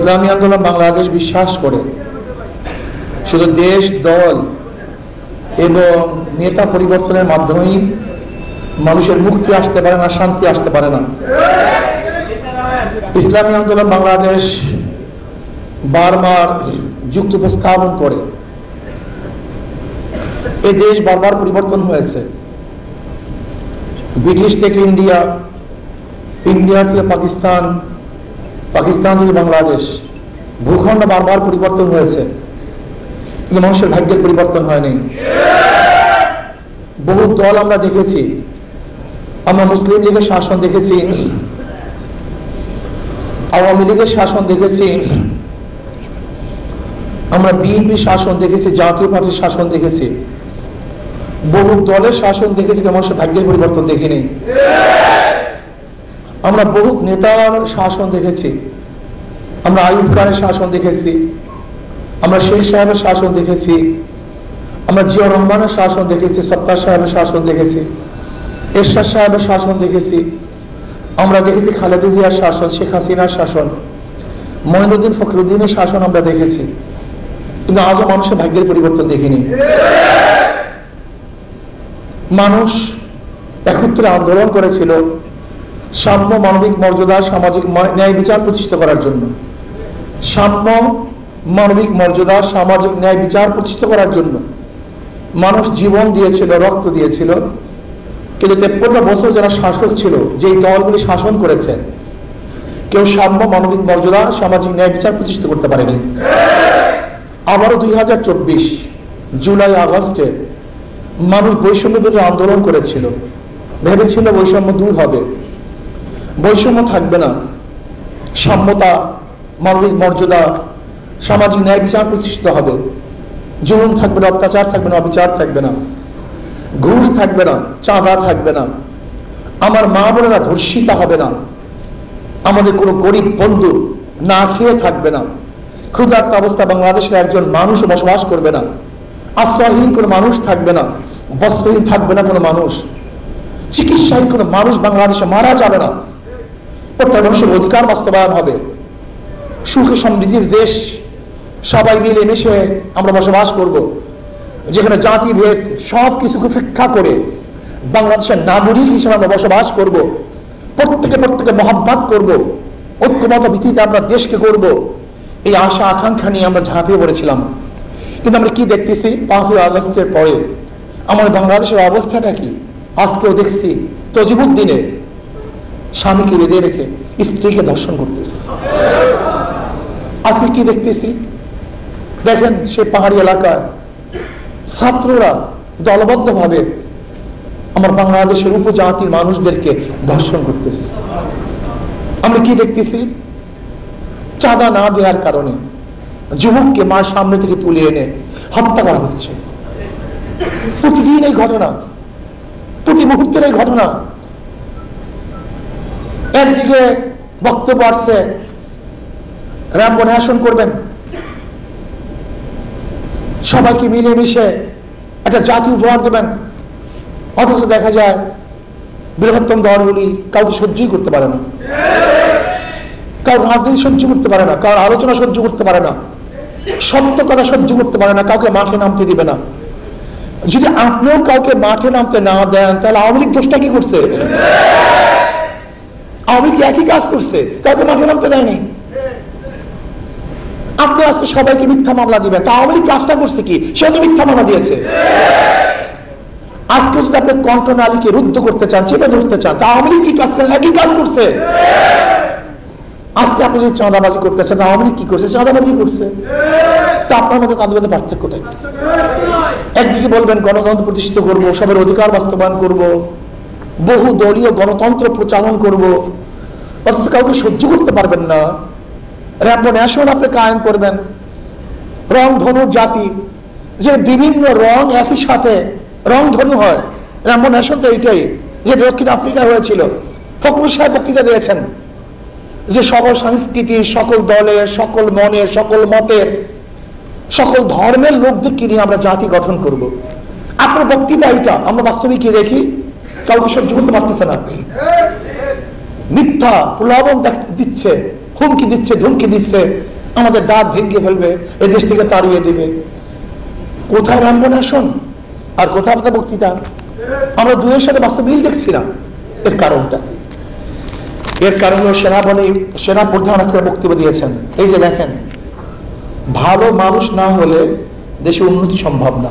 ইসলামী আন্দোলন বাংলাদেশ বিশ্বাস করে শুধু দেশ, দল এবং নেতা পরিবর্তনের মাধ্যমেই মানুষের মুক্তি আসতে পারে না, শান্তি আসতে পারে না। ইসলামী আন্দোলন বাংলাদেশ বারবার যুক্তি উপস্থাপন করে এই দেশ বারবার পরিবর্তন হয়েছে। ব্রিটিশ থেকে ইন্ডিয়া, ইন্ডিয়া থেকে পাকিস্তান, পাকিস্তান থেকে বাংলাদেশ, ভূখণ্ড বারবার পরিবর্তন হয়েছে, কিন্তু মানুষের ভাগ্যের পরিবর্তন হয়নি। বহু দল আমরা দেখেছি, আমরা মুসলিম লীগের শাসন দেখেছি, আওয়ামী লীগের শাসন দেখেছি, আমরা বিএনপি শাসন দেখেছি, জাতীয় পার্টির শাসন দেখেছি, বহু দলের শাসন দেখেছি, মানুষের ভাগ্যের পরিবর্তন দেখিনি। আমরা বহু নেতার শাসন দেখেছি, আমরা আইয়ুব খানের শাসন দেখেছি, আমরা শেখ সাহেবের শাসন দেখেছি, আমরা জিয়া রহমানের শাসন দেখেছি, সত্তার সাহেবের শাসন দেখেছি, এরশাদ সাহেবের শাসন দেখেছি, আমরা দেখেছি খালেদা জিয়ার শাসন, শেখ হাসিনার শাসন, মঈনুদ্দিন ফখরুদ্দিনের শাসন আমরা দেখেছি, কিন্তু আজও মানুষের ভাগ্যের পরিবর্তন দেখিনি। মানুষ একত্রে আন্দোলন করেছিল সাম্য, মানবিক মর্যাদা, সামাজিক ন্যায় বিচার প্রতিষ্ঠা করার জন্য। সাম্য, মানবিক মর্যাদা, সামাজিক ন্যায় বিচার প্রতিষ্ঠা করার জন্য মানুষ জীবন দিয়েছিল, রক্ত দিয়েছিল, কিন্তু 53 বছর যারা শাসক ছিল, যেই দলগুলি শাসন করেছে, কেউ সাম্য, মানবিক মর্যাদা, সামাজিক ন্যায় বিচার প্রতিষ্ঠা করতে পারেনি। আবারও 2024 জুলাই আগস্টে মানুষ বৈষম্য বিরোধী আন্দোলন করেছিল, ভেবেছিল বৈষম্য দূর হবে, বৈষম্য থাকবে না, সাম্যতা, মানবিক মর্যাদা, সামাজিক ন্যায় বিচার প্রতিষ্ঠিত হবে, জুলুম থাকবে না, অত্যাচার থাকবে না, অবিচার থাকবে না, ঘুষ থাকবে না, চাঁদা থাকবে না, আমার মা বোনেরা ধর্ষিতা হবে না, আমাদের কোনো গরিব বন্ধু না খেয়ে থাকবে না, ক্ষুধার্ত অবস্থা বাংলাদেশের একজন মানুষ বসবাস করবে না, আশ্রয়হীন কোনো মানুষ থাকবে না, বস্ত্রহীন থাকবে না কোনো মানুষ, চিকিৎসাহীন কোনো মানুষ বাংলাদেশে মারা যাবে না, প্রত্যেক মানুষের অধিকার বাস্তবায়ন হবে, সুখে সমৃদ্ধির দেশ, সবাই মিলে মিশে আমরা বসবাস করব, যেখানে জাতিভেদ সব কিছুকে উপেক্ষা করে বাংলাদেশের নাগরিক হিসেবে আমরা বসবাস করব, প্রত্যেকে মহব্বত করব, ঐক্যমত ভিত্তিতে আমরা দেশকে করব, এই আশা আকাঙ্ক্ষা নিয়ে আমরা ঝাঁপিয়ে পড়েছিলাম। কিন্তু আমরা কি দেখতেছি 5ই আগস্টের পরে আমাদের বাংলাদেশের অবস্থাটা কি? আজকেও দেখছি তজিবুদ্দিনে স্বামীকে বেঁধে রেখে স্ত্রীকে ধর্ষণ করতেছে। আজকে কি দেখতেছি দেখেন, সে পাহাড়ি এলাকায় ছাত্ররা দলবদ্ধভাবে আমার বাংলাদেশের উপজাতির মানুষদেরকে ধর্ষণ করতেছে। আমরা কি দেখতেছি, চাঁদা না দেওয়ার কারণে যুবককে মার সামনে থেকে তুলে এনে হত্যা করা হচ্ছে। প্রতিদিন এই ঘটনা, প্রতি মুহূর্তের এই ঘটনা। একদিকে বক্তব্য আসছে র্যাম্প ন্যাশন করবেন, সবাইকে মিলেমিশে একটা জাতি উপহার দেবেন, অথচ দেখা যায় বৃহত্তম দলগুলি কাউকে সহ্যই করতে পারে না, কারোর রাজনীতি সহ্য করতে পারে না, কারোর আলোচনা সহ্য করতে পারে না, সত্য কথা সহ্য করতে পারে না, কাউকে মাঠে নামতে দিবে না। যদি আপনিও কাউকে মাঠে নামতে না দেন, তাহলে আওয়ামী লীগ দোষটা কি করছে? আওয়ামী লীগ একই কাজ করছে, কাউকে মাঠে নামতে দেয়নি। আপনি আজকে সবাইকে মিথ্যা মামলা দিবেন, তা আওয়ামী লীগ কাজটা করছে কি? সে তো মিথ্যা মামলা দিয়েছে। আজকে যদি আপনি কণ্ঠনালীকে রুদ্ধ করতে চান, চেপে ধরতে চান, তা আওয়ামী লীগ কি কাজ করে? একই কাজ করছে। আজকে আপনি যদি চাঁদাবাজি করতে চান, আওয়ামী লীগ কি করছে? চাঁদাবাজি করছে। তা আপনার মধ্যে তাদের মধ্যে পার্থক্যটা কি? একদিকে বলবেন গণতন্ত্র প্রতিষ্ঠিত করব, সবার অধিকার বাস্তবায়ন করব, বহু দলীয় গণতন্ত্র প্রচারণ করব, অথচ কাউকে সহ্য করতে পারবেন না। র্যাম্প ন্যাশন আপনি কায়েম করবেন, রং ধনুর জাতি, যে বিভিন্ন রং একই সাথে রং ধনু হয়। র্যাম্প ন্যাশন তো এইটাই, যে দক্ষিণ আফ্রিকা হয়েছিল। ফখরুল সাহেব বক্তৃতা দিয়েছেন যে সকল সংস্কৃতি, সকল দলের, সকল মনের, সকল মতের, সকল ধর্মের লোকদেরকে নিয়ে আমরা জাতি গঠন করব। আপনার বক্তৃতা এইটা, আমরা বাস্তবে কি দেখি? কাউকে সহ্য করতে পারতেছে না, মিথ্যা প্রলোভন দিচ্ছে, হুমকি দিচ্ছে, ধুমকি দিচ্ছে, আমাদের দাঁত ভেঙে ফেলবে, এই দেশ থেকে তাড়িয়ে দিবে। কোথায় রামবো আসন আর কোথায় আপনার বক্তৃতা? আমরা দুয়ের সাথে বাস্তব মিল দেখছি না। এর কারণটা কি? এর কারণ সেনা প্রধান আজকে বক্তব্য দিয়েছেন। এই যে দেখেন, ভালো মানুষ না হলে দেশে উন্নতি সম্ভব না।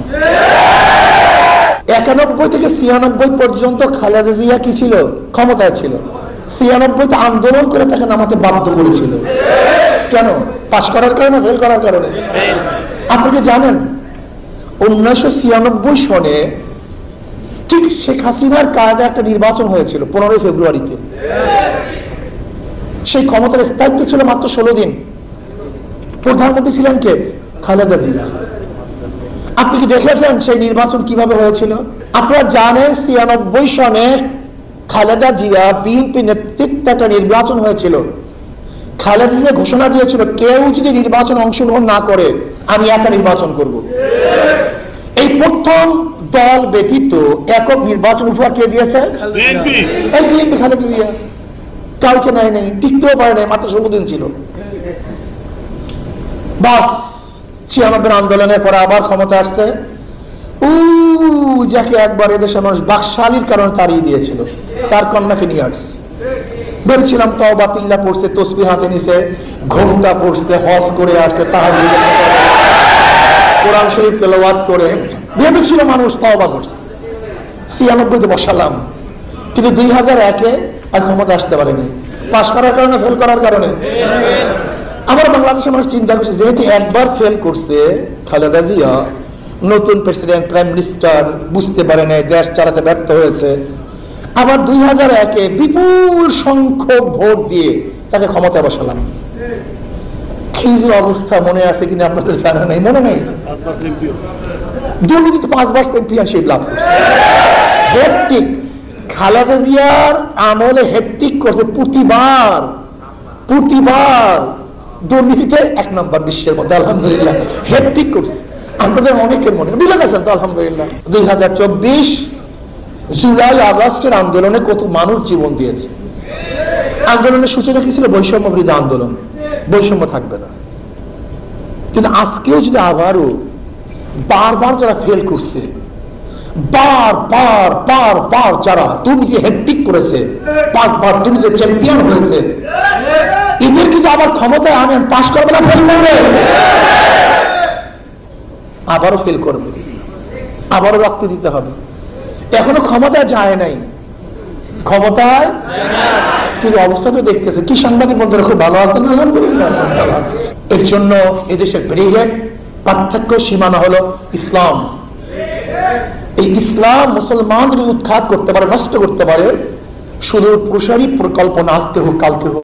91 থেকে 96 পর্যন্ত খালেদা জিয়া কি ছিল? ক্ষমতায় ছিল। 96 আন্দোলন করে তাকে নামাতে বাধ্য করেছিল। কেন? পাশ করার কারণে, ফেল করার কারণে? আপনি কি জানেন 1996 সনে ঠিক শেখ হাসিনার কায়দায় একটা নির্বাচন হয়েছিল 15 ফেব্রুয়ারিতে। সেই ক্ষমতার স্থায়িত্ব ছিল মাত্র 16 দিন। প্রধানমন্ত্রী ছিলেন কে? খালেদা জিয়া। আপনি কি দেখেছেন সেই নির্বাচন কিভাবে হয়েছিল? আপনারা জানেন 96 সনে খালেদা জিয়া বিএনপি নেতৃত্বে একটা নির্বাচন হয়েছিল। খালেদা জিয়া ঘোষণা দিয়েছিল, কেউ যদি নির্বাচন অংশগ্রহণ না করে আমি একা নির্বাচন করব। এই প্রথম দল ব্যতীত একক নির্বাচন উপহার কে দিয়েছে? এই বিএনপি, খালেদা জিয়া। কাউকে নেয় নেই, টিকতেও পারে নাই, মাত্র 16 দিন ছিল। বাস 96 আন্দোলনের পরে আবার ক্ষমতা আসছে যাকে একবার এদেশের মানুষ বাকশালীর কারণে তাড়িয়ে দিয়েছিল, তার কন্যাকে নিয়ে আসছে। বলছিলাম তওবা তিল্লা পড়ছে, তসবিহ হাতে নিছে, ঘোমটা পড়ছে, হজ করে আসছে, তাহাজ্জুদ কোরআন শরীফ তেলাওয়াত করে ভেবেছিল মানুষ তওবা করছে। 96 বসালাম, কিন্তু 2001-এ আর ক্ষমতা আসতে পারেনি। পাশ করার কারণে, ফেল করার কারণে? আমার বাংলাদেশের মানুষ চিন্তা করছে, যেহেতু একবার ফেল করছে খালেদা জিয়া, নতুন প্রেসিডেন্ট, প্রাইম মিনিস্টার বুঝতে পারে নাই, দেশ চালাতে ব্যর্থ হয়েছে, আবার 2001-এ বিপুল সংখ্যক ভোট দিয়ে তাকে ক্ষমতায় বসালাম। কি যে অবস্থা মনে আছে কিনা আপনাদের জানা নেই? মনে নেই? দুর্নীতিতে 5 বার চ্যাম্পিয়নশিপ লাভ করছে। হেট্রিক খালেদা জিয়ার আমলে হেট্রিক করছে, প্রতিবার দুর্নীতিতে 1 নম্বর বিশ্বের মধ্যে, আলহামদুলিল্লাহ হেট্রিক করছে। আপনাদের অনেকের মনে ভুলে গেছেন তো, আলহামদুলিল্লাহ। 2024 জুলাই আগস্টের আন্দোলনে কত মানুষ জীবন দিয়েছে। আন্দোলনের সূচনা কি ছিল? বৈষম্য বিরোধী আন্দোলন, বৈষম্য থাকবে না। কিন্তু আজকেও যদি আবারও বারবার যারা ফেল করছে, বারবার যারা দুর্নীতি হেট্রিক করেছে, 5 বার দুর্নীতি চ্যাম্পিয়ন হয়েছে, এদের কিন্তু আবার ক্ষমতায় আনেন, পাশ করবে না, ফেল করবে, আবারও ফেল করবে, আবারও রক্ত দিতে হবে। এখনো ক্ষমতায় যায় নাই, ক্ষমতায় কিন্তু অবস্থা তো দেখতেছে। কি সাংবাদিক বন্ধুরা খুব ভালো আছেন, আলহামদুলিল্লাহ। এর জন্য এদেশের ব্রিগেড পার্থক্য সীমানা হলো ইসলাম। এই ইসলাম মুসলমান যদি উৎখাত করতে পারে, নষ্ট করতে পারে, শুধু প্রসারী পরিকল্পনা আজকে হোক কালকে হোক।